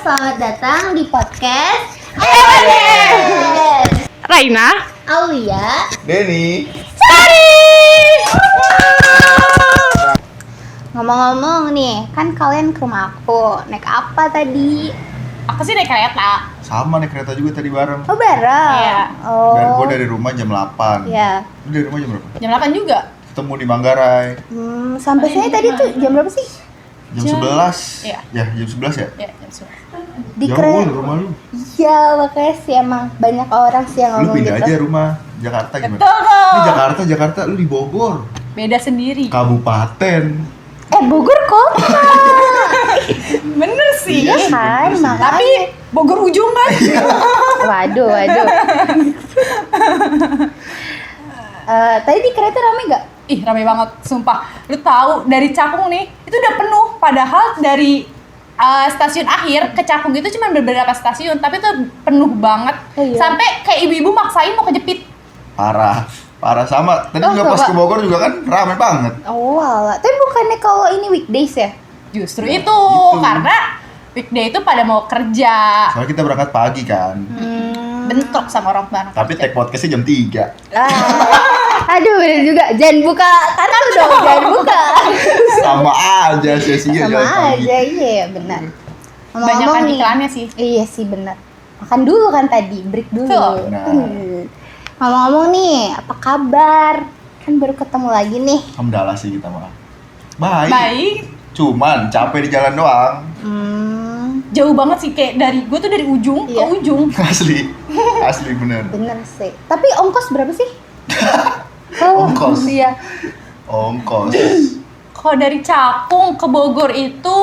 selamat datang di podcast Raina, Aulia, Denny, Sari. Ngomong-ngomong nih, kan kalian ke rumah aku naik apa tadi? Aku sih naik kereta. sama naik kereta juga tadi bareng. Oh bareng? Iya. Oh. Gue dari rumah jam 8. Iya. Lu dari rumah jam berapa? Jam 8 juga. Ketemu di Manggarai. Sampai sini tadi tuh jam berapa sih? Jam Jam- 11. Iya. Ya, jam 11 ya? Ya, jam 11. Di Jauh kereta. lu rumah lu. Iya, makanya sih emang banyak orang sih yang Lu ngomong pindah gitu. aja rumah Jakarta gimana? Betul dong. Ini Jakarta lu di Bogor. Beda sendiri. Kabupaten. Bogor kota. Bener sih. Iya kan, bener sih. makanya. Tapi Bogor ujung kan? Waduh. Tadi di kereta rame gak? Ih, rame banget, sumpah. Lu tahu dari Cakung nih, itu udah penuh. Padahal dari stasiun akhir ke Cakung itu cuma beberapa stasiun, tapi tuh penuh banget. Oh, iya. Sampai kayak ibu-ibu maksain mau kejepit. Parah sama. Tadi Oh, juga pas Bapak. ke Bogor juga kan rame banget. Oh alah, tapi bukannya kalau ini weekdays ya? Justru Ya, itu, gitu. karena weekday itu pada mau kerja. Soalnya kita berangkat pagi kan. Bentrok sama orang tua. Tapi tag podcastnya jam 3. Aduh bener juga, jangan buka kartu dong, jangan buka. Sama aja sesinya Sama jalan pagi. aja, iya benar. Banyak kan iklannya sih. Iya sih benar. Makan dulu kan tadi, break dulu. Betul. Nah. Ngomong-ngomong nih, apa kabar? Kan baru ketemu lagi nih. Alhamdulillah sih kita mah. Baik. Baik. Cuman capek di jalan doang. Jauh banget sih, kayak gue tuh dari ujung Iya. ke ujung. Asli bener. Bener sih. Tapi ongkos berapa sih? Oh, Ongkos. Iya. Ongkos. Kalau dari Cakung ke Bogor itu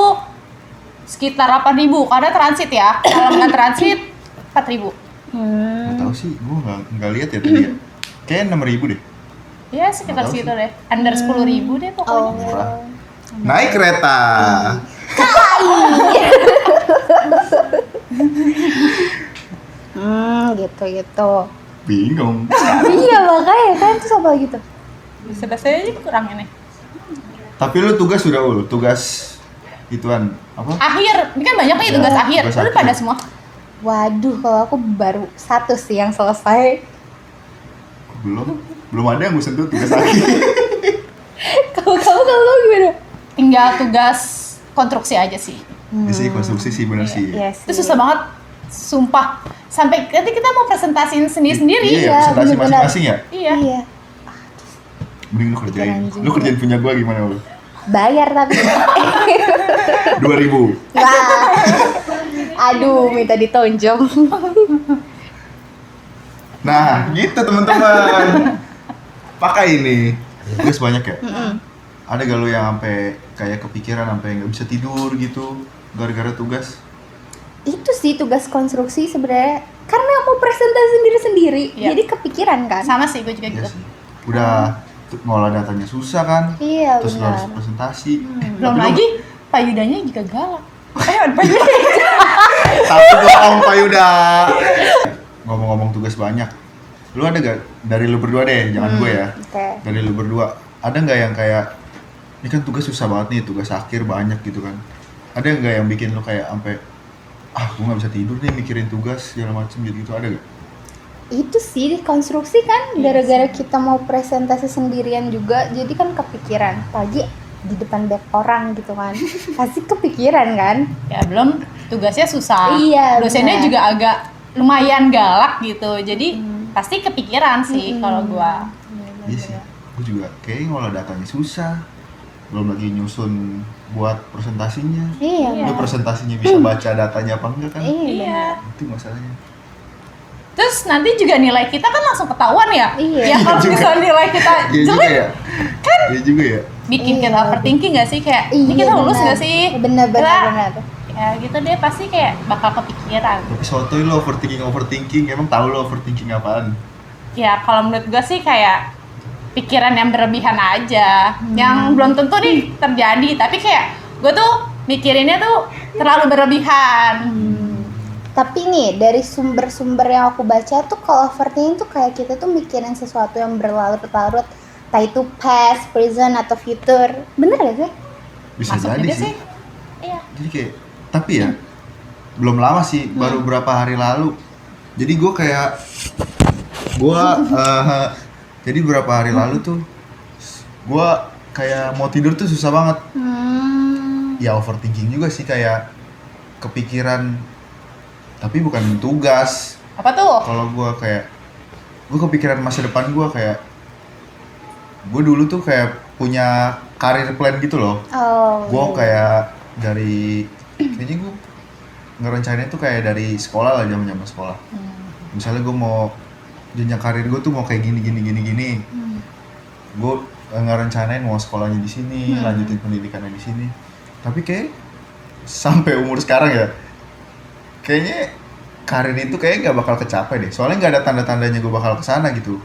sekitar 8.000 karena transit ya. Kalau nggak transit 4.000. Gak tau sih, gue nggak lihat ya tadi ya. Kayaknya 6.000 deh. Ya sekitar Nggak tahu segitu deh. Under 10.000 deh pokoknya. Murah. Naik kereta. Gitu. Bingung. Iya makanya kan itu apa gitu. Sebelah saya aja kurang ini. Tapi lu tugas sudah tugas ituan apa? Akhir, ini kan banyak nih tugas Ya, akhir. tugas Lu akhir. pada semua. Waduh, kalau aku baru satu sih yang selesai. Belum ada yang gue sentuh tugas akhir. Kalau gimana? Tinggal tugas konstruksi aja sih. Ini sih konstruksi sih bener sih. Iya Itu susah banget. Sumpah. Sampai nanti kita mau presentasiin sendiri-sendiri. Iya, Iya, presentasi bener-bener. masing-masing ya. Iya. Iya. Mending lu kerjain. Keren juga. Lu kerjain punya gue gimana lu? Bayar tapi. 2.000. Wah. Aduh, minta ditonjol. Nah, gitu teman-teman. Pakai ini. Tugas banyak ya? Ada gak lu yang sampai kayak kepikiran sampai nggak bisa tidur gitu gara-gara tugas? Itu sih tugas konstruksi sebenarnya karena mau presentasi sendiri-sendiri. Iya. Jadi kepikiran kan? Sama sih gue juga Iya gitu. sih. Udah ngolah datanya susah kan? Iya, Terus lu harus benar. presentasi. Belum Tapi lu- lagi Pak Yudanya juga galak. Pak Yuda. Tapi bohong Pak Yuda. Ngomong-ngomong tugas banyak. Lu ada gak dari lu berdua deh, jangan gue ya. Oke. Dari lu berdua, ada nggak yang kayak ini kan tugas susah banget nih, tugas akhir banyak gitu kan? Ada nggak yang bikin lu kayak sampai gue nggak bisa tidur nih mikirin tugas segala macem gitu, ada gak? Itu sih konstruksi kan Iya gara-gara kita mau presentasi sendirian juga jadi kan kepikiran pagi di depan banyak orang gitu kan pasti kepikiran kan. Ya belum tugasnya susah. Iya, Dosennya benar. juga agak lumayan galak gitu. Jadi pasti kepikiran sih kalau gua. Iya sih, gue juga kayaknya ngolah datanya susah, belum lagi nyusun buat presentasinya. Iya. Lu presentasinya bisa baca datanya apa enggak kan? Iya. Itu masalahnya. Terus nanti juga nilai kita kan langsung ketahuan ya. Iya. Ya kalau Iya juga. misalnya nilai kita Iya juga jelek, ya. kan Iya juga ya. bikin kita Iya. overthinking gak sih kayak ini kita lulus benar. gak sih? Benar. Nah, ya gitu deh pasti kayak bakal kepikiran. Tapi sotoy lo overthinking, emang tahu lo overthinking apaan? Ya kalau menurut gue sih kayak pikiran yang berlebihan aja, yang belum tentu nih terjadi, tapi kayak gue tuh mikirinnya tuh terlalu berlebihan. Tapi nih dari sumber-sumber yang aku baca tuh kalau overthinking tuh kayak kita tuh mikirin sesuatu yang berlarut-larut, entah itu past, present atau future. Bener gak sih? Bisa Masuk jadi juga sih. Iya. Jadi kayak tapi ya belum lama sih, baru berapa hari lalu. Jadi gue kayak jadi berapa hari lalu tuh gue kayak mau tidur tuh susah banget. Ya overthinking juga sih, kayak kepikiran, tapi bukan tugas. Apa tuh? Kalau gue kepikiran masa depan gue, kayak gue dulu tuh kayak punya karir plan gitu loh. Gue kayak kayaknya gue ngerencanain tuh kayak dari sekolah lah, zaman sekolah. Misalnya gue mau jenjang karir gue tuh mau kayak gini. Gue ngerencanain mau sekolahnya di sini, lanjutin pendidikannya di sini. Tapi kayak sampai umur sekarang ya, kayaknya karir itu kayak gak bakal kecapai deh. Soalnya nggak ada tanda-tandanya gue bakal kesana gitu.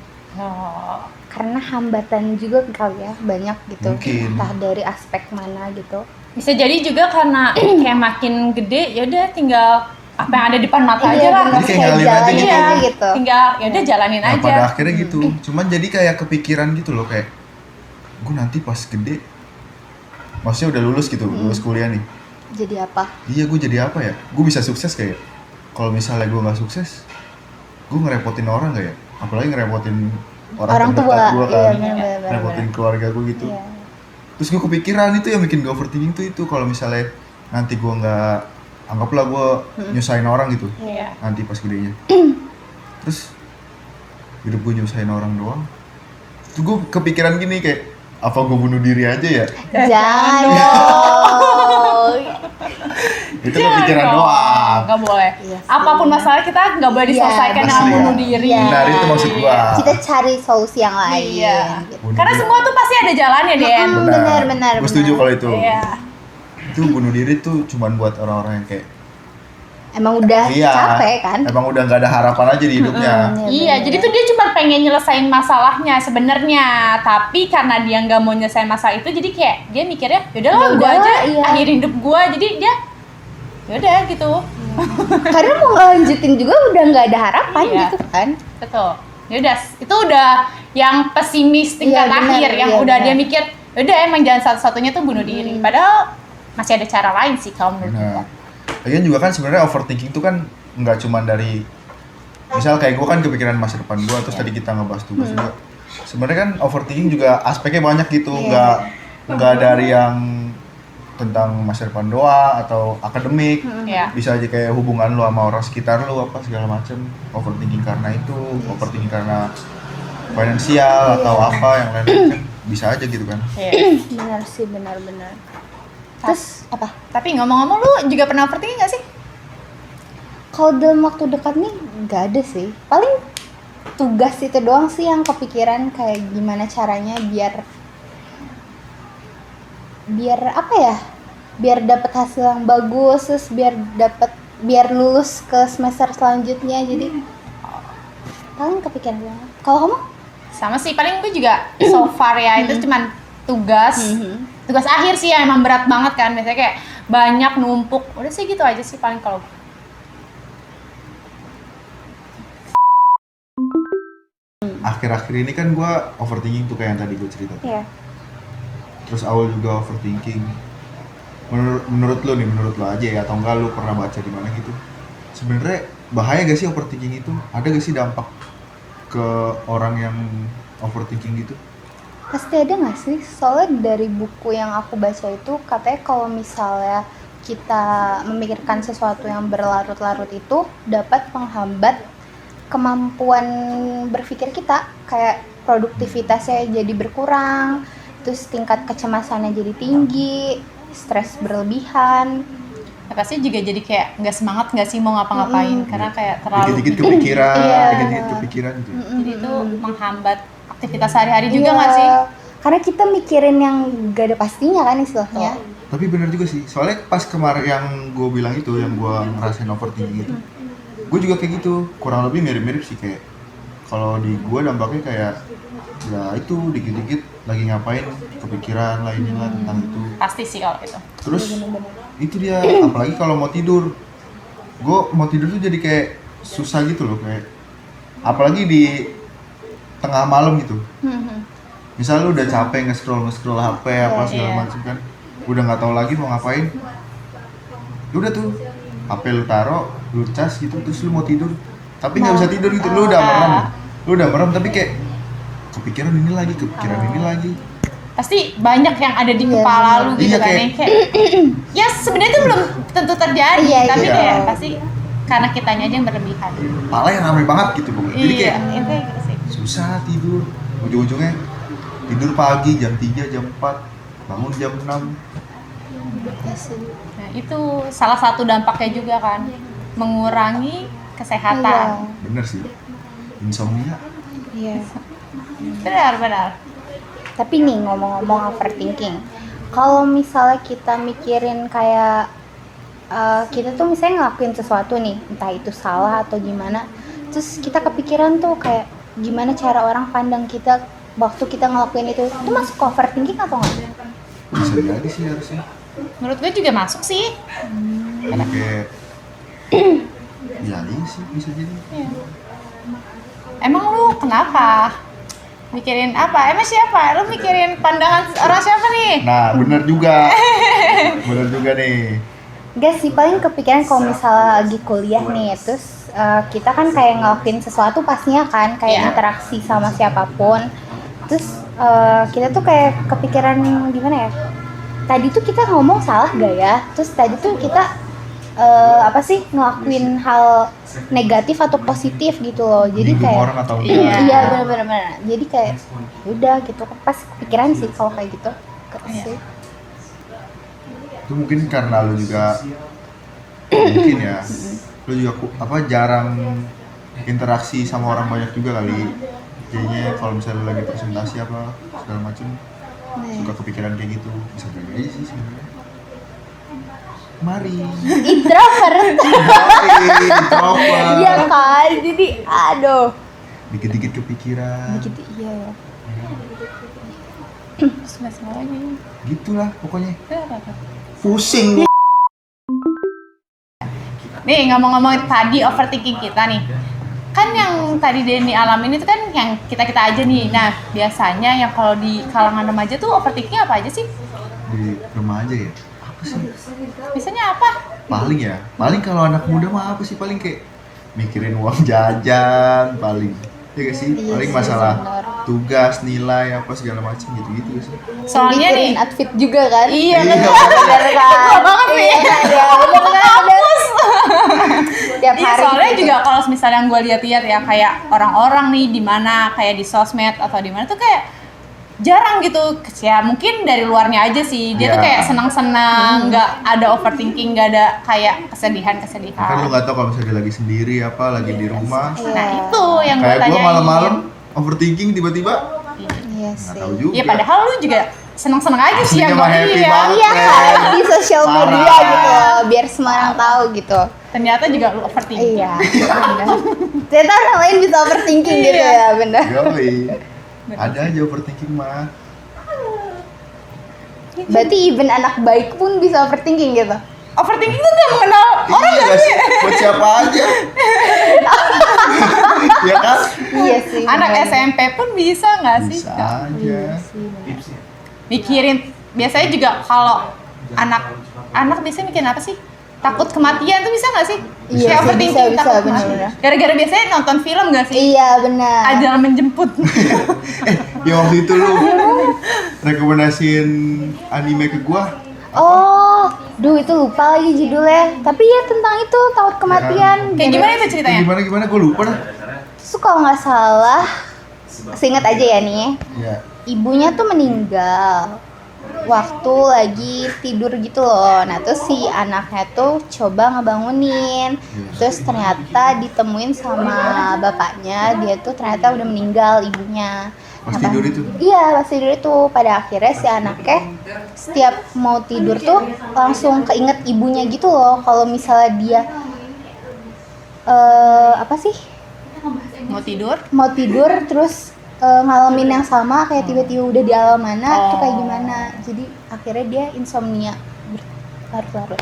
Karena hambatan juga kali ya, banyak gitu. Mungkin. Entah dari aspek mana gitu. Bisa jadi juga karena kayak makin gede, ya udah tinggal apa yang ada di depan mata aja lah. Jadi kayak ngalir aja jalanin gitu. aja gitu. Tinggal ya udah jalanin Nah, aja. pada akhirnya gitu. Cuman jadi kayak kepikiran gitu loh, kayak gue nanti pas gede, maksudnya udah lulus gitu, lulus kuliah nih. Jadi apa? Iya, gue jadi apa ya? Gue bisa sukses kayak. Kalau misalnya gue nggak sukses, gue ngerepotin orang nggak ya? Apalagi ngerepotin orang tua. terdekat gue kan, Iya, bener. ngerepotin keluarga gue gitu. Iya. Terus gue kepikiran itu yang bikin gue overthinking tuh itu, kalau misalnya nanti gue nggak, anggaplah gue nyusahin orang gitu, Iya. nanti pas gedenya. Terus hidup gue nyusahin orang doang. Terus gue kepikiran gini kayak, apa gue bunuh diri aja ya? Jangan dong. Itu kepikiran doang. Nggak boleh. Iya sih. Apapun masalah kita nggak boleh Iya, diselesaikan dengan asli ya. bunuh diri. Iya. Benar, itu maksud gua. Kita cari solusi yang lain. Iya. Gitu. Bunuh Karena diri. semua tuh pasti ada jalannya, Den. Benar. Gue setuju kalau itu. Iya. Itu bunuh diri tuh cuman buat orang-orang yang kayak, Emang udah capek kan? emang udah nggak ada harapan aja di hidupnya. Iya, jadi tuh dia cuma pengen nyelesain masalahnya sebenarnya, tapi karena dia nggak mau nyelesain masalah itu, jadi kayak dia mikirnya, yaudahlah, gua aja iya. akhirin hidup gua, jadi dia, yaudah gitu, Karena mau ngelanjutin juga udah nggak ada harapan Iya. gitu kan? betul. Yaudah, itu udah yang pesimis tingkat Iya, benar, akhir, yang iya, udah benar. dia mikir, yaudah emang jalan satu-satunya tuh bunuh diri. Padahal masih ada cara lain sih kalau menurut gua. Nah, lagian juga kan sebenarnya overthinking tuh kan nggak cuman dari, misal kayak gue kan kepikiran masa depan gue, terus tadi kita ngebahas tugas juga. Sebenarnya kan overthinking juga aspeknya banyak gitu, nggak dari yang tentang masa depan doang atau akademik. Iya. Bisa aja kayak hubungan lu sama orang sekitar lu apa segala macem, overthinking karena itu, overthinking karena finansial atau apa yang lain kan bisa aja gitu kan. Iya. Benar sih, benar. Terus apa? Tapi ngomong-ngomong, lu juga pernah overthinking nggak sih? Kalau dalam waktu dekat nih nggak ada sih. Paling tugas itu doang sih yang kepikiran, kayak gimana caranya biar apa ya? Biar dapat hasil yang bagus, terus biar lulus ke semester selanjutnya. Jadi paling kepikiran banget. Kalau kamu? Sama sih, paling gue juga so far ya, itu cuman tugas akhir sih yang emang berat banget kan, biasanya kayak banyak numpuk, udah sih gitu aja sih paling kalau Akhir-akhir ini kan gue overthinking tuh kayak yang tadi gue cerita. Iya. Terus awal juga overthinking. Menurut lo aja ya, atau enggak lo pernah baca di mana gitu? Sebenarnya bahaya gak sih overthinking itu? Ada gak sih dampak ke orang yang overthinking gitu? Pasti ada nggak sih? Soalnya dari buku yang aku baca itu katanya kalau misalnya kita memikirkan sesuatu yang berlarut-larut itu dapat menghambat kemampuan berpikir kita, kayak produktivitasnya jadi berkurang, terus tingkat kecemasannya jadi tinggi, stres berlebihan. ya pasti juga jadi kayak nggak semangat nggak sih mau ngapa-ngapain karena kayak terlalu Dikit-dikit kepikiran, Iya. dikit-dikit kepikiran gitu. jadi itu menghambat aktivitas sehari-hari juga nggak Iya. sih? Karena kita mikirin yang gak ada pastinya kan istilahnya. Tapi bener juga sih, soalnya pas kemarin yang gue bilang itu, yang gue ngerasain overthinking itu, gue juga kayak gitu, kurang lebih mirip-mirip sih. Kayak kalau di gue dampaknya kayak ya itu dikit-dikit lagi ngapain kepikiran lainnya lah tentang itu. Pasti sih kalau itu. Terus itu dia, apalagi kalau mau tidur, gue mau tidur tuh jadi kayak susah gitu loh, kayak apalagi di tengah malam gitu. Misalnya lu udah capek nge-scroll HP apa segala Iya. macam kan, udah nggak tahu lagi mau ngapain, ya udah tuh HP lu taruh, lu cas gitu, terus lu mau tidur, tapi nggak bisa tidur gitu, lu udah merem tapi kayak kepikiran ini lagi. Pasti banyak yang ada di kepala lu gitu kan, kayak ya sebenarnya itu belum tentu terjadi, tapi kayak pasti karena kitanya aja yang berlebihan. Malah yang ramai banget gitu pokoknya. Jadi kayak gitu sih. susah tidur, ujung-ujungnya tidur pagi jam 3, jam 4, bangun jam 6. Nah itu salah satu dampaknya juga kan, mengurangi kesehatan. Bener sih, insomnia. Iya. Benar. Tapi nih ngomong-ngomong overthinking, kalau misalnya kita mikirin kayak kita tuh misalnya ngelakuin sesuatu nih, entah itu salah atau gimana, terus kita kepikiran tuh kayak gimana cara orang pandang kita waktu kita ngelakuin itu masuk overthinking atau enggak? Bisa jadi sih harusnya. Menurut gue juga masuk sih. Jadi kayak iya sih bisa jadi. Emang lu kenapa? Mikirin apa? Emang siapa? Lu mikirin pandangan orang siapa nih? Nah, bener juga nih. Enggak sih, paling kepikiran kalau misalnya lagi kuliah nih, terus kita kan kayak ngelakuin sesuatu pastinya kan, kayak interaksi sama siapapun. Terus kita tuh kayak kepikiran gimana ya? Tadi tuh kita ngomong salah gak ya? Terus tadi tuh kita ngelakuin hal negatif atau positif gitu loh. Jadi kayak orang atau iya benar. Jadi kayak udah gitu, pas kepikiran sih kalau kayak gitu. Sih. Itu mungkin karena lu juga mungkin ya lu juga jarang interaksi sama orang banyak juga kali, kayaknya kalau misalnya lagi presentasi apa segala macam suka kepikiran kayak gitu. Bisa jadi aja sih sebenarnya. Mari introvert. Iya kan, jadi aduh dikit-dikit kepikiran iya. Semua lagi gitulah pokoknya. Pusing. Nih ngomong-ngomong tadi overthinking kita nih, kan yang tadi Denny alamin itu kan yang kita aja nih. Nah biasanya yang kalau di kalangan remaja tuh overthinking apa aja sih? Di remaja ya? Apa sih? Biasanya apa? Paling kalau anak muda mah apa sih, paling kayak mikirin uang jajan paling. Ya gak sih? Paling masalah tugas, nilai, apa segala macam gitu-gitu sih. Soalnya nih outfit juga kan? Iya bener banget nih. Iya bener. Tiap Iya, hari soalnya gitu. juga kalau misalnya gue lihat-lihat ya kayak orang-orang nih di mana kayak di sosmed atau di mana tuh kayak jarang gitu ya, mungkin dari luarnya aja sih dia tuh kayak senang-senang, nggak ada overthinking, nggak ada kayak kesedihan. Kan lu nggak tahu kalau misalnya dia lagi sendiri apa lagi di rumah. Nah itu yang gue kayak tanyain. gue malam-malam overthinking tiba-tiba Iya nggak sih. tahu juga. Ya padahal lu juga senang-senang aja sih Aslinya yang mah gue happy lihat. banget. Iya kan, di sosial Parah. media gitu loh, biar semua orang tahu gitu. Ternyata juga lu overthinking. Iya, benar. Ternyata orang lain bisa overthinking gitu ya, benar. Yoi. Ada aja overthinking mah. Berarti even anak baik pun bisa overthinking gitu. Overthinking tuh gak mengenal orang Iya gak sih? buat siapa aja. Ya kan? Iya sih. Anak benar. SMP pun bisa gak sih? Bisa aja. Mikirin, biasanya juga kalau anak biasanya mikirin apa sih? Takut kematian tuh bisa gak sih? Iya Kayak sih, overthinking, bisa, takut benar-benar. kematian. Gara-gara biasanya nonton film gak sih? Iya benar. Ajal menjemput. Ya waktu itu lu rekomendasiin anime ke gua. Oh, duh itu lupa lagi judulnya. Tapi ya tentang itu takut kematian. Kayak gimana itu ceritanya? Gimana gua lupa dah. Terus kalau nggak salah, seingat aja ya nih, Ya. ibunya tuh meninggal waktu lagi tidur gitu loh. Nah terus si anaknya tuh coba ngebangunin, terus ternyata ditemuin sama bapaknya, dia tuh ternyata udah meninggal ibunya. Pas tidur itu. Iya, pas tidur itu. Pada akhirnya si anaknya setiap mau tidur tuh langsung keinget ibunya gitu loh. Kalau misalnya dia mau tidur terus ngalamin yang sama kayak tiba-tiba udah di alam mana tuh kayak gimana. Jadi akhirnya dia insomnia berlarut-larut.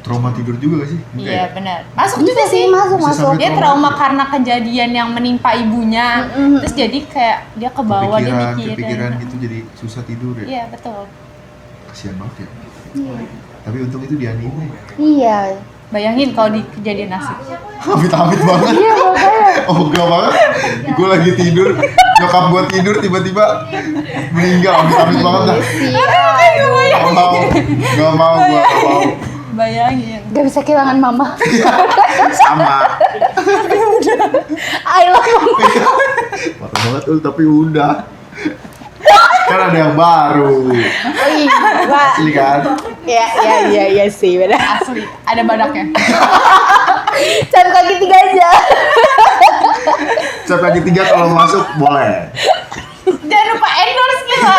Trauma tidur juga gak sih? Iya benar. Masuk Bisa juga sih. masuk. Dia trauma karena kejadian yang menimpa ibunya. Terus jadi kayak dia ke bawah, dia mikirin. Kepikiran gitu jadi susah tidur ya. Iya betul. Kasian banget ya. Tapi untung itu di anime. Iya. Bayangin kalau dijadiin nasi. Amit-amit banget. Iya makanya. Oh enggak banget. Gue lagi tidur, nyokap gue tidur tiba-tiba meninggal. Amit-amit banget dah. Gak mau gue. Bayangin. Gak bisa kehilangan mama. Sama. I love mama. Parah banget tapi udah. Kan ada yang baru. Oh iya, Pak. Asli kan? Iya sih, benar. Asli, ada badaknya. Cari kaki 3 aja. Saya kaki 3 kalau masuk boleh. Jangan lupa endorse kita.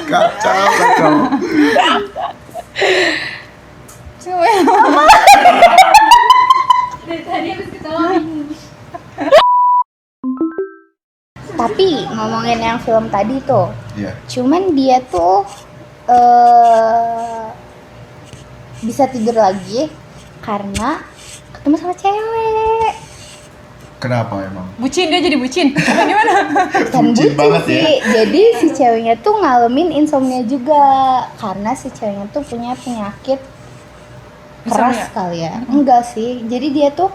Kacau. Tapi ngomongin yang film tadi tuh, Iya. cuman dia tuh bisa tidur lagi karena ketemu sama cewek. Kenapa emang? Bucin, dia jadi bucin. Apa gimana? Dan Bucin bucin banget ya. sih. Jadi si ceweknya tuh ngalamin insomnia juga karena si ceweknya tuh punya penyakit keras Insomnia? kali ya. Enggak sih. Jadi dia tuh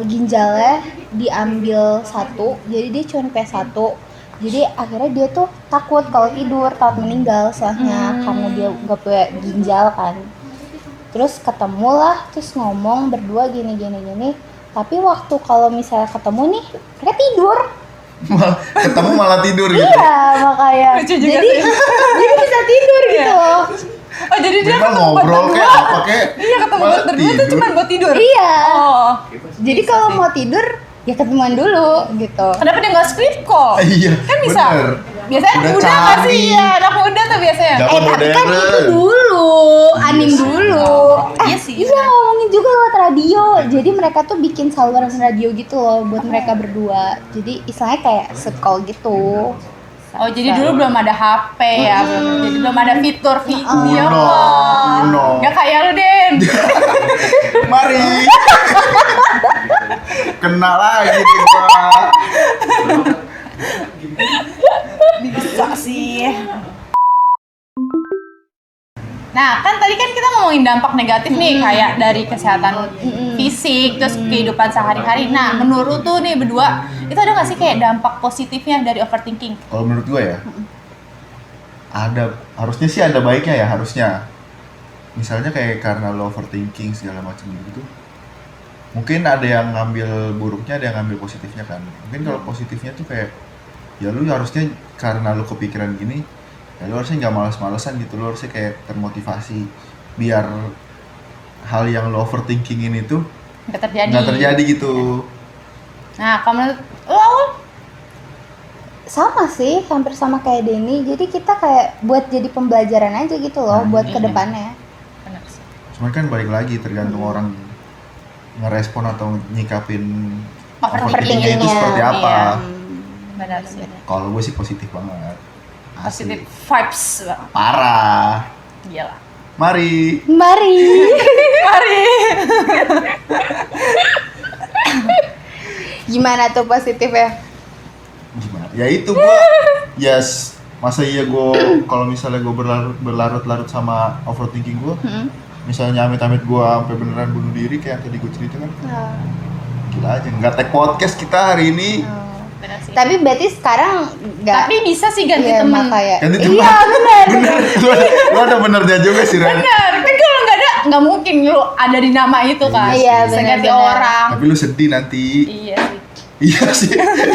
ginjalnya diambil satu, jadi dia cuma P1. Jadi akhirnya dia tuh takut kalau tidur, takut meninggal soalnya karena dia nggak punya ginjal kan. Terus ketemulah, terus ngomong berdua gini. Tapi waktu kalau misalnya ketemu nih, mereka tidur. Ketemu malah tidur gitu. Iya, makanya. Lucu juga Jadi sih. jadi bisa tidur gitu loh. Oh, jadi dia Memang ketemu buat ngobrol berdua. kayak apa kayak. Iya, ketemu buat berdua tuh cuma buat tidur. Iya. Oh. Jadi kalau mau tidur ya ketemuan dulu gitu. Kenapa dia nggak script call? Iya. Kan bisa. Bener. Biasanya anak Udah muda nggak sih? canggih. Ya, anak muda tuh biasanya. Zaman Tapi kan modern. itu dulu, Iya anim sih. dulu. Iya sih. Iya ngomongin juga lewat radio. Jadi mereka tuh bikin saluran radio gitu loh buat mereka berdua. Jadi istilahnya kayak se-call gitu. Oh, jadi dulu belum ada HP ya, jadi belum ada fitur video Kuno, call. kuno. Nggak kayak lu, Den. Mari. Kena lagi nih Pak. Bisa sih. Nah, kan tadi kan kita ngomongin dampak negatif nih, kayak dari kesehatan fisik, terus kehidupan sehari-hari. Nah, menurut tuh nih berdua, itu ada nggak sih kayak dampak positifnya dari overthinking? Kalau menurut gue ya, ada, harusnya sih ada baiknya ya, harusnya. Misalnya kayak karena lo overthinking segala macam gitu, mungkin ada yang ngambil buruknya, ada yang ngambil positifnya kan. Mungkin kalau positifnya tuh kayak, ya lu harusnya karena lo kepikiran gini, ya lu harusnya nggak malas-malesan gitu, lu harusnya kayak termotivasi biar hal yang lo overthinkingin itu Nggak terjadi. nggak terjadi gitu. Nah, kalau menurut lo, Aul? Sama sih, hampir sama kayak Denny. Jadi kita kayak buat jadi pembelajaran aja gitu loh buat kedepannya. Benar sih. Cuman kan balik lagi tergantung orang ngerespon atau nyikapin Overthinkingnya, overthinkingnya itu seperti apa. iya. Benar sih. Kalau gue sih positif banget. Asli. Positive vibes Bang. Parah. Gila. Mari. Mari. Mari. Gimana tuh positifnya? Gimana? Ya itu gue. Yes. Masa iya gue kalau misalnya gue berlarut-larut sama overthinking gue, misalnya amit-amit gue sampai beneran bunuh diri kayak yang tadi gue cerita kan, gila aja. Nggak tag podcast kita hari ini. Benar sih. Tapi berarti sekarang nggak. Tapi bisa sih ganti Iya, teman. makanya. Ganti teman. Iya benar. Bener. Lo ada benernya juga sih Ren. Benar. Kan kalau nggak ada, nggak mungkin lu ada di nama itu kan. Iya, Bisa benar, ganti benar. orang. Tapi lu sedih nanti. Iya sih. Iya sih.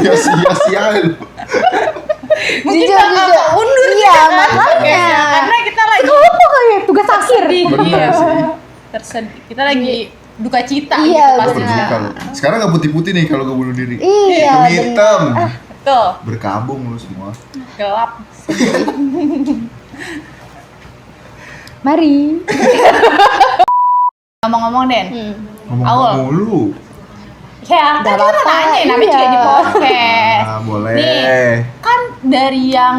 Iya sih. Iya sih. Mungkin Jujur, bakal jujur. undur Iya, kita kan makanya. podcastnya. Karena kita lagi Kenapa kayak tugas akhir? Bener Iya. sih. Tersedih. Kita lagi duka cita Iya, gitu pasti. benar. Seperti kalau sekarang nggak putih-putih nih kalau gue bunuh diri. Iya, Hitam-hitam. Betul. Berkabung lu semua. Gelap. Mari. Ngomong-ngomong, Den. Ngomong Awal. mulu. Ya, Nggak kan kita apa-apa, nanya, namanya iya. juga di podcast. Ah, boleh. Nih, kan dari yang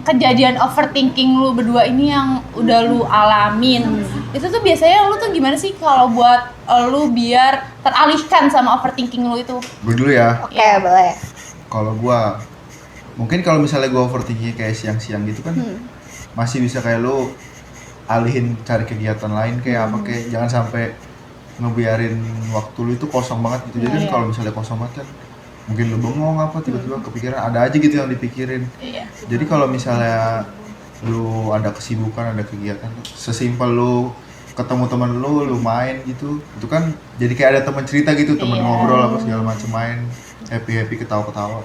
kejadian overthinking lu berdua ini yang udah lu alamin, itu tuh biasanya lu tuh gimana sih kalau buat lu biar teralihkan sama overthinking lu itu? Gue dulu ya. Oke, boleh. Kalau gua mungkin kalau misalnya gua overthinking kayak siang-siang gitu kan, masih bisa kayak lu alihin cari kegiatan lain kayak apa kayak jangan sampai ngebiarin waktu lu itu kosong banget gitu. Jadi kan kalau misalnya kosong banget kan mungkin lu bengong apa tiba-tiba kepikiran ada aja gitu yang dipikirin. Jadi kalau misalnya lu ada kesibukan, ada kegiatan tuh sesimpel lu ketemu teman lu main gitu, itu kan jadi kayak ada teman cerita gitu, teman ngobrol apa segala macam, main happy ketawa-ketawa.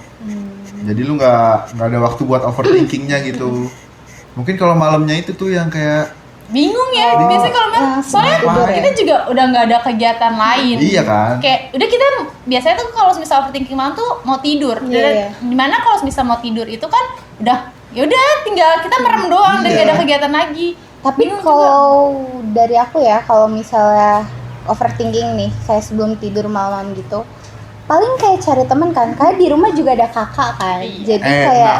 Jadi lu nggak ada waktu buat overthinkingnya gitu. Mungkin kalau malamnya itu tuh yang kayak bingung ya, biasanya kalau soalnya kita juga udah nggak ada kegiatan lain. Iya kan? Kayak udah kita biasanya tuh kalau misal overthinking malam tuh mau tidur. Dimana kalau misal mau tidur itu kan udah yaudah tinggal kita merem doang dan gak ada kegiatan lagi. Tapi kalau dari aku ya, kalau misalnya overthinking nih kayak sebelum tidur malam gitu, paling kayak cari teman kan, kayak di rumah juga ada kakak kan, jadi kayak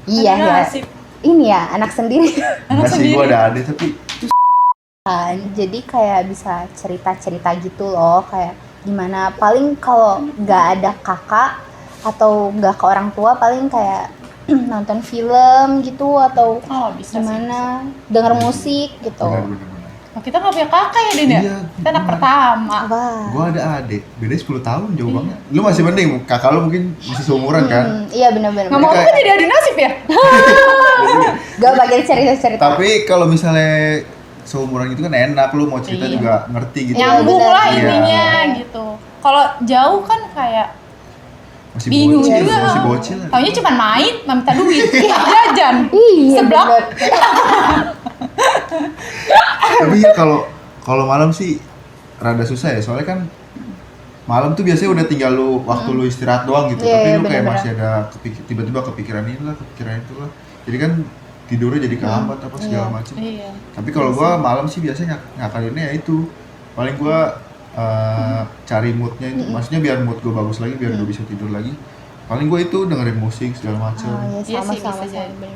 iya ya, ini ya anak sendiri. Enggak sih, gue ada adik tapi kan, jadi kayak bisa cerita gitu loh, kayak gimana. Paling kalau nggak ada kakak atau nggak ke orang tua, paling kayak nonton film gitu atau gimana, denger musik gitu. Benar. Oh, kita nggak punya kakak ya, Din? Iya, kita anak pertama. Gue ada adik, beda 10 tahun, jauh banget. Lu masih mending, kakak lu mungkin masih seumuran kan? Iya benar-benar. Nggak mau kan jadi adi nasib ya? Gak bagian cerita-cerita. Tapi kalau misalnya seumuran itu kan enak, lu mau cerita juga ngerti gitu. Nyambung lah intinya gitu. Kalau jauh kan kayak masih bingung bocil, juga. masih bocil. Taunya cuma main, minta duit, jajan, seblak. Tapi ya kalau malam sih rada susah ya, soalnya kan malam tuh biasanya udah tinggal lu waktu lu istirahat doang gitu. Tapi lu kayak masih ada tiba-tiba kepikiran ini lah, kepikiran itu lah. Jadi kan tidurnya jadi kehambat apa segala macam. Tapi kalau gua malam sih biasanya ngakalinnya ya itu. Paling gua cari moodnya itu, maksudnya biar mood gue bagus lagi, biar gue bisa tidur lagi. Paling gue itu dengerin musik segala macam. Iya sih bisa jadi.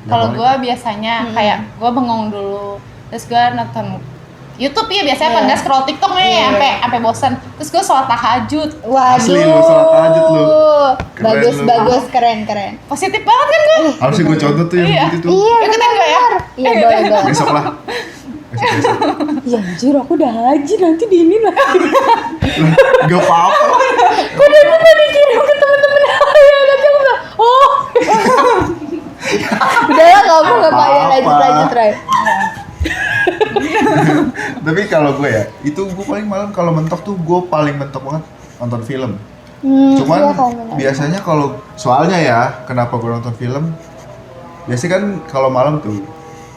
Kalau gue biasanya kayak gue bengong dulu, terus gue nonton YouTube ya biasanya, apa enggak scroll TikTok nih sampai bosan. Terus gue sholat tahajud. Waduh. Asli lu sholat tahajud lu. Bagus, keren. Positif banget kan gue? Harusnya gue contoh tuh yang gitu tuh. Iya, ikutin gue ya. Iya, boleh. Besok lah. Ya anjir, aku udah haji nanti di ini lah. Gak apa-apa. Kok udah dikirim ke temen-temen ya, nanti aku bilang, oh. Udahlah kamu gak payah, lanjut Ray. Tapi kalau gue ya, itu gue paling malam kalau mentok tuh gue paling mentok banget nonton film. Cuman biasanya kalau soalnya ya, kenapa gue nonton film? Biasanya kan kalau malam tuh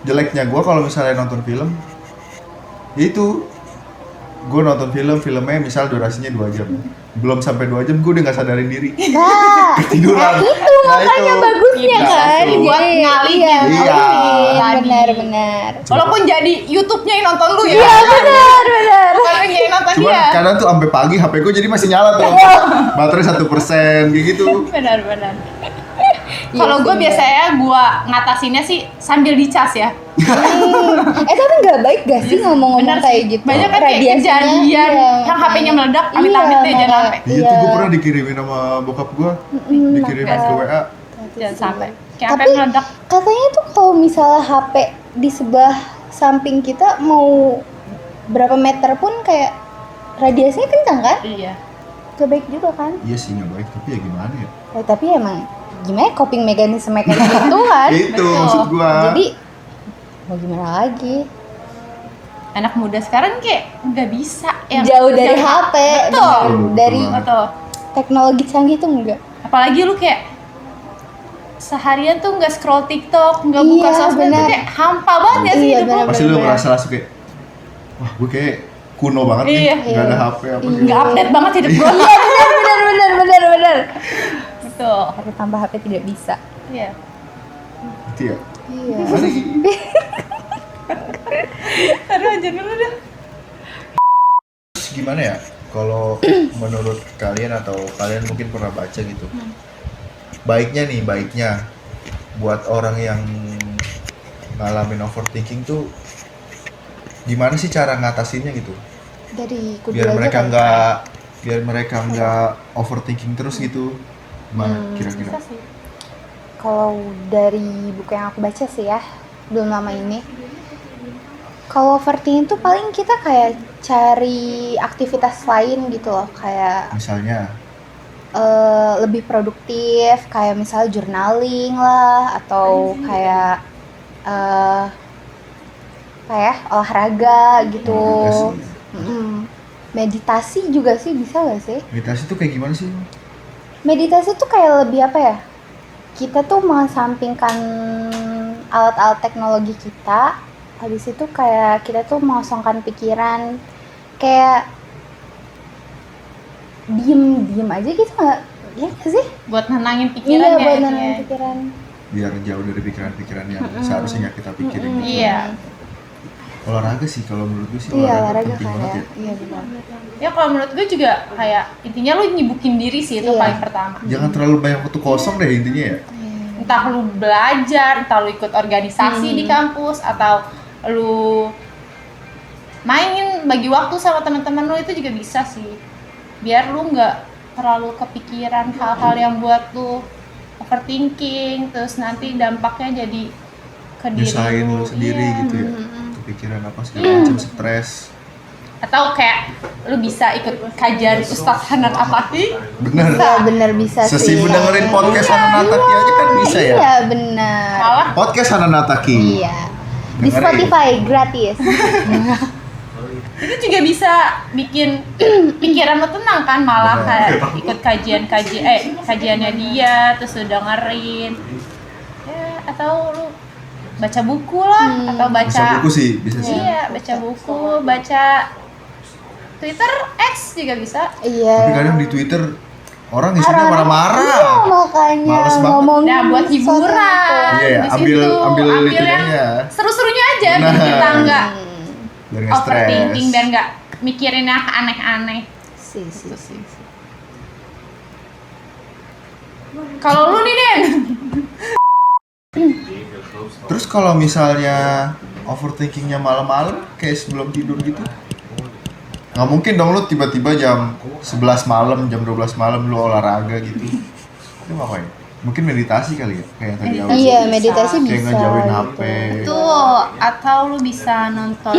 jeleknya gue kalau misalnya nonton film, ya itu gue nonton filmnya misal durasinya 2 jam, belum sampai 2 jam gue udah nggak sadarin diri. Ketiduran. Itu makanya bagusnya kan, buat ngalihin. Iya, benar. Walaupun jadi YouTube-nya yang nonton lu ya. Iya, benar. Bukan yang nonton Cuman dia. kadang tuh sampai pagi HP gue jadi masih nyala tuh, baterai 1% kayak gitu. Benar. Kalau gue biasanya gue ngatasinnya sih sambil dicas ya. Tapi nggak baik gak sih ngomong-ngomong kayak gitu? Banyak kan kayak kejadian yang HP-nya meledak, amit-amit deh jangan sampai. Iya tuh gue pernah dikirimin sama bokap gue, dikirimin ke WA. Jangan sampai. Kayak HP meledak. Katanya tuh kalau misalnya HP di sebelah samping kita mau berapa meter pun kayak radiasinya kencang kan? Iya. Gak baik juga kan? Iya sih nggak baik, tapi ya gimana ya? Tapi emang gimana coping mekanisme itu kan? Itu maksud gua. Jadi mau gimana lagi? Anak muda sekarang kayak nggak bisa yang jauh dari HP, dari teknologi canggih tuh enggak. Apalagi lu kayak seharian tuh nggak scroll TikTok, nggak buka sosmed, tuh kayak hampa banget ya sih hidup lu. Pasti lu merasa langsung kayak, wah gue kayak kuno banget nih, nggak ada HP apa gitu. Nggak update banget hidup gua. Iya benar. Betul. Tapi tanpa HP tidak bisa. Iya. Gitu ya? Iya. Aduh aja dulu dah. Gimana ya? Kalau menurut kalian atau kalian mungkin pernah baca gitu. Baiknya buat orang yang ngalamin overthinking tuh gimana sih cara ngatasinnya gitu? Biar mereka nggak overthinking terus gitu. Gimana kira-kira? Kalau dari buku yang aku baca sih ya, belum lama ini. Kalau overthinking tuh paling kita kayak cari aktivitas lain gitu loh, kayak Misalnya lebih produktif, kayak misalnya journaling lah, atau kayak olahraga gitu. Olahraga sih. Meditasi juga sih, bisa gak sih? meditasi tuh kayak gimana sih? Meditasi tuh kayak lebih apa ya? Kita tuh mengesampingkan alat-alat teknologi kita. Habis itu kayak kita tuh mengosongkan pikiran, kayak diem aja gitu nggak? Iya nggak sih? Buat nenangin pikiran Iya, ya. buat nenangin pikiran. Biar jauh dari pikiran-pikiran yang seharusnya nggak kita pikirin. Iya. Olahraga sih kalau menurut gue sih Iya, olahraga olahraga penting kan banget ya. ya. Iya benar. Ya kalau menurut gue juga kayak intinya lu nyibukin diri sih itu Iya. paling pertama. Jangan terlalu banyak waktu kosong deh intinya ya. Entah lu belajar, entah lu ikut organisasi di kampus, atau lu main bagi waktu sama teman-teman lu, itu juga bisa sih. Biar lu nggak terlalu kepikiran hal-hal yang buat lu overthinking, terus nanti dampaknya jadi ke diri Nyusahin lu sendiri Iya. gitu ya. Kepikiran apa segala macam, stres. Atau kayak lu bisa ikut kajian Ustadz Hanan Ataki. Bener. Bisa, bener bisa sih. Sesimpel dengerin podcast Hananataki aja kan bisa ya. Iya benar. Malah Podcast Hananataki. Iya. Di Dengerin. Spotify gratis. itu juga bisa bikin pikiran lo tenang kan, malah kayak ikut kajiannya dia, terus lu dengerin ya, atau lu baca buku lah, atau Baca baca buku sih bisa sih. iya, baca buku, baca Twitter, X juga bisa. Iya. Tapi kadang di Twitter orang isinya Orang-orang- marah-marah. Iya, makanya Males banget. ngomongin Nah, buat sesuatu hiburan Iya ya, di ambil situ, yang yang seru-serunya aja, biar Nah. kita nggak biar nggak stres. overthinking dan nggak mikirin yang aneh-aneh. sih. Kalau lu nih Den, Terus kalau misalnya overthinkingnya malam-malam kayak sebelum tidur gitu, nggak mungkin dong lu tiba-tiba jam 11 malam, jam 12 malam lu olahraga gitu. Lu ngapain? Mungkin meditasi kali ya, kayak yang tadi awal. Iya, meditasi Kayak bisa. ngejauhin gitu. HP. tuh atau lu bisa nonton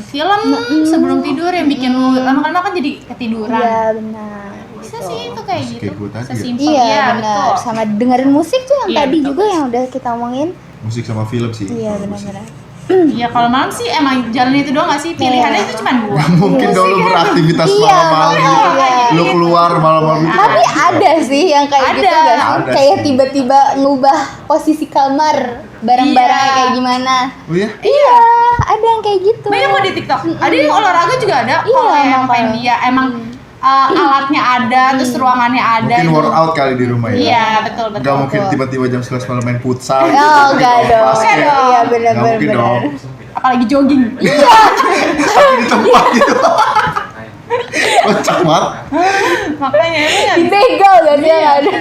film sebelum tidur yang bikin lu lama-lama kan jadi ketiduran. Iya, benar. Bisa sih itu kayak Terus gitu. kayak gua tadi ya. Sesimpel Iya, ya, benar. betul. Sama dengerin musik tuh yang Iya, tadi betul. juga yang udah kita omongin. Musik sama film sih. Iya, kalau gua sih. benar-benar. Iya, kalau malam sih emang jalan itu doang gak sih? Pilihannya itu cuma dua. Mungkin dong lu beraktivitas Iya, malam-malam gitu. makanya. Lu keluar malam-malam gitu. Tapi ada sih yang kayak Ada. gitu nggak sih? Ada Kayak sih. tiba-tiba ngubah posisi kamar, barang-barangnya Iya. kayak gimana. Oh iya? Iya, ada yang kayak gitu. Banyak kok di TikTok. Ada yang olahraga juga ada. Iya, Kalau yang makanya. pengen dia emang alatnya ada, terus ruangannya ada. Mungkin gitu. workout kali di rumah ya. Iya, betul betul. Gak mungkin tiba-tiba jam 11 malam main futsal. Oh, enggak dong. basket. Enggak dong. Iya, Nggak benar-benar. mungkin dong. Apalagi jogging. Tapi di tempat gitu. Kocak banget. Makanya itu nggak bisa. Begal kan dia nggak ada.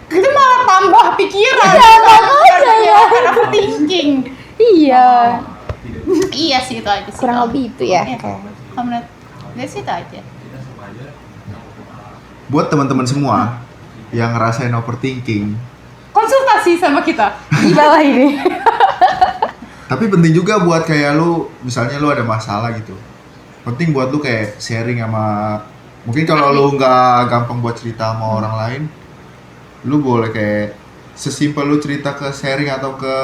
Itu malah tambah pikiran. Iya, makanya. Karena overthinking. Iya. Iya sih itu aja sih. Kurang lebih itu ya. Iya. Kalau menurut gue sih itu aja. Buat teman-teman semua yang ngerasain overthinking, Konsultasi sama kita. Di bawah ini. tapi penting juga buat kayak lu, misalnya lu ada masalah gitu. Penting buat lu kayak sharing sama, mungkin kalau lu nggak gampang buat cerita sama orang lain, lu boleh kayak sesimpel lu cerita ke sharing atau ke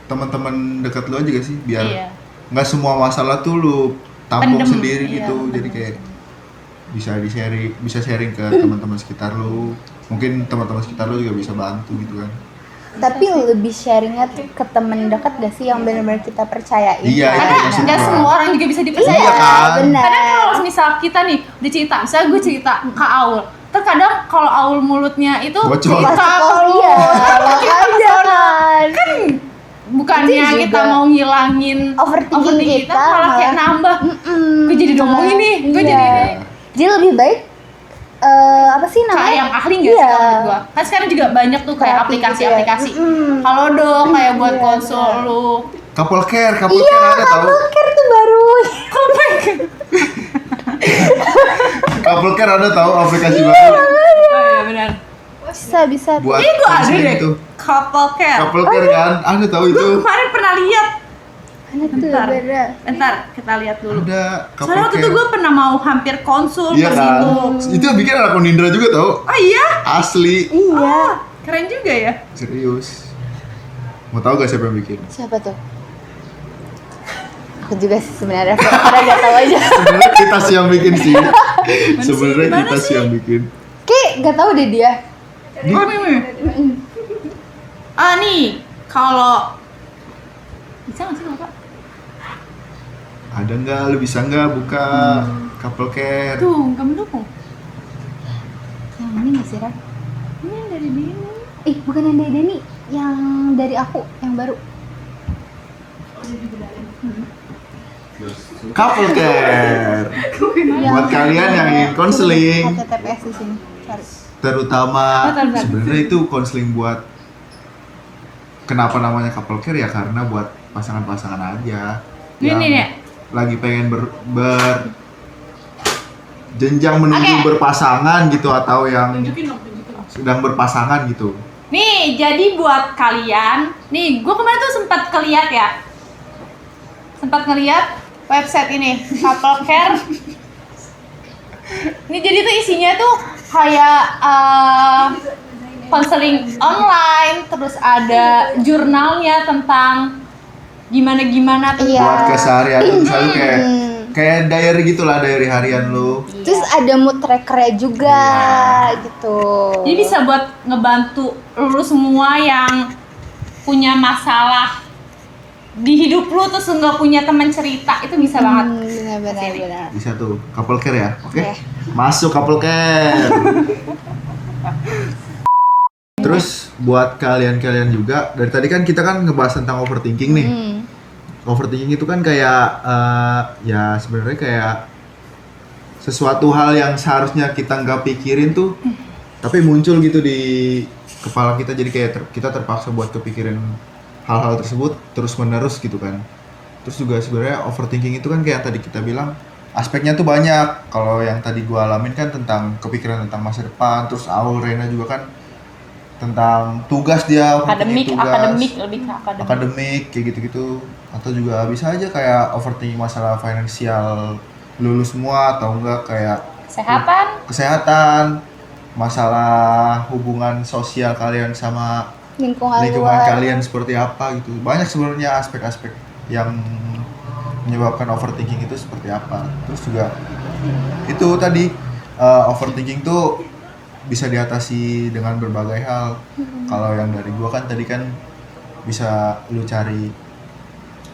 teman-teman dekat lu aja gak sih, biar Iya. nggak semua masalah tuh lu tampung Pendem, sendiri iya, gitu. Jadi kayak bisa sharing ke teman-teman sekitar lu. Mungkin teman-teman sekitar lu juga bisa bantu gitu kan. Tapi lebih sharingnya tuh ke temen dekat gak sih yang benar-benar kita percayain? Iya, itu Karena maksud nggak gua. semua orang juga bisa dipercaya. Iya kan? benar. Kadang kalau misal kita nih udah cerita, misalnya gue cerita ke Aul, terkadang kalau Aul mulutnya itu Bocor. kita Oh iya, makanya kan. bukannya Itu juga. kita mau ngilangin Overthinking kita, malah kayak malah- nambah. Gue jadi ngomongin nih, gue Iya. jadi ini. Jadi lebih baik apa sih namanya? Kayak yang ahli nggak sih Iya. kalau menurut gua? Kan sekarang juga banyak tuh kayak Terapi aplikasi-aplikasi. gitu ya. Kalau dong kayak buat Iya, konsul lu. Couple care Iya, ada tahu. couple care tuh baru. Couple care ada tahu aplikasi baru Oh iya benar. Bisa. buat Ini gua ada counseling deh. gitu. Couple care. Couple care kan, ada tahu itu. Gue kemarin pernah Mana tuh Bentar. beda? Bentar, kita lihat dulu. Ada couple Soalnya waktu itu care. gue pernah mau hampir konsul Iya ke kan? situ. Itu yang bikin anak Nindra juga tau. Oh iya? Asli. Iya. Keren juga ya. Serius. Mau tahu gak siapa yang bikin? Siapa tuh? Aku juga sih sebenarnya pernah gak tahu aja. Sebenarnya kita sih yang bikin sih. Sebenarnya Gimana kita sih sih? yang bikin. Kayak gak tahu deh dia. Oh, nih. Nih, kalau bisa nggak sih Bapak? Ada nggak? Lu bisa nggak buka couple care? Tuh, nggak mendukung. Yang ini gak sih, Ran? Ini yang dari Dini. Bukan yang dari Deni, yang dari aku, yang baru. Couple care. Buat kalian yang ingin konseling, HTTPS di sini. Cari. terutama Bentar. sebenarnya itu konseling buat kenapa namanya couple care ya karena buat pasangan-pasangan aja yang Ini ya. lagi pengen jenjang menuju berpasangan gitu atau yang sedang berpasangan gitu. Nih, jadi buat kalian, nih gue kemarin tuh sempat ngeliat website ini, Couple Care. Ini jadi tuh isinya tuh kayak konseling online, terus ada jurnalnya tentang gimana tuh. Iya. Buat keseharian lu misalnya kayak diary gitulah, diary harian lu. Terus ada mood trackernya juga gitu. Jadi bisa buat ngebantu lu semua yang punya masalah di hidup lu terus nggak punya teman cerita, itu bisa banget. Benar. Bisa tuh couple care ya, oke? Oke. Masuk couple care. Terus buat kalian juga, dari tadi kan kita kan ngebahas tentang overthinking nih. Overthinking itu kan kayak ya sebenarnya kayak sesuatu hal yang seharusnya kita nggak pikirin tuh, tapi muncul gitu di kepala kita, jadi kayak kita terpaksa buat kepikirin hal-hal tersebut terus menerus gitu kan. Terus juga sebenarnya overthinking itu kan kayak yang tadi kita bilang aspeknya tuh banyak. Kalau yang tadi gua alamin kan tentang kepikiran tentang masa depan, terus Aul Rena juga kan tentang tugas dia, Akademik, overthinking lebih ke akademik. akademik kayak gitu-gitu. Atau juga bisa aja kayak overthinking masalah finansial lulus semua atau enggak kayak kesehatan, masalah hubungan sosial kalian sama Lingkungan lingkungan luar. kalian seperti apa gitu. Banyak sebenarnya aspek-aspek yang menyebabkan overthinking itu seperti apa. Terus juga itu tadi overthinking tuh bisa diatasi dengan berbagai hal. Kalau yang dari gua kan tadi kan bisa lu cari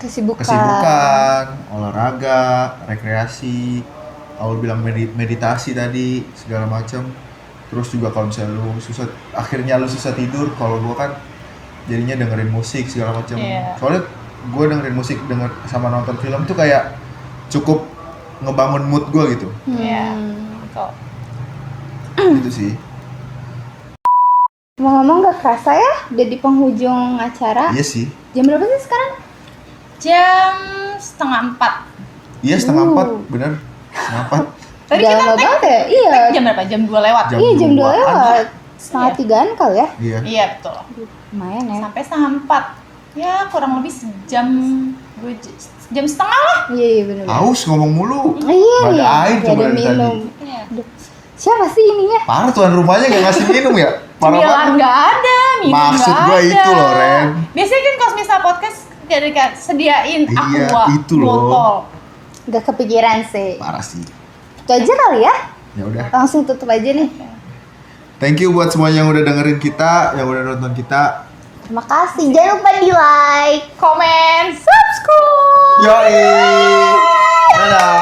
kesibukan, olahraga, rekreasi, Aul bilang meditasi tadi, segala macam. Terus juga kalau misalnya akhirnya lu susah tidur, kalau gua kan jadinya dengerin musik segala macam. Iya. Soalnya gua dengerin musik sama nonton film tuh kayak cukup ngebangun mood gua gitu. Iya. Betul. Gitu sih. Ngomong gak kerasa ya, udah di penghujung acara. Iya sih. Jam berapa sih sekarang? Jam 3:30. Iya 3:30, bener. 3:30. Tadi Udah kita lama take banget ya? Iya. jam berapa? Jam 2 lewat. Iya jam 2 2-an. lewat. Setengah 3-an kali ya? Iya. Iya, betul. Lumayan ya. Sampai 3:30. Ya, kurang lebih sejam, jam setengah lah. Iya benar. Haus ngomong mulu. Iya Nggak ada nih. air Gak coba ada dari minum. tadi. Iya. Aduh. Siapa sih ininya? Parah tuan rumahnya gak ngasih minum ya? Parah Cemilan banget. nggak ada, minum Maksud nggak gua ada. itu loh, Ren. Biasanya kan kalau misal podcast kayak sediain Iya, aqua, itu loh. botol. Gak kepikiran sih. Parah sih. Itu aja kali ya. Ya udah. Langsung tutup aja nih. Thank you buat semuanya yang udah dengerin kita, yang udah nonton kita. Terima kasih. Jangan lupa di like, Komen, subscribe. Yoi. Dadah.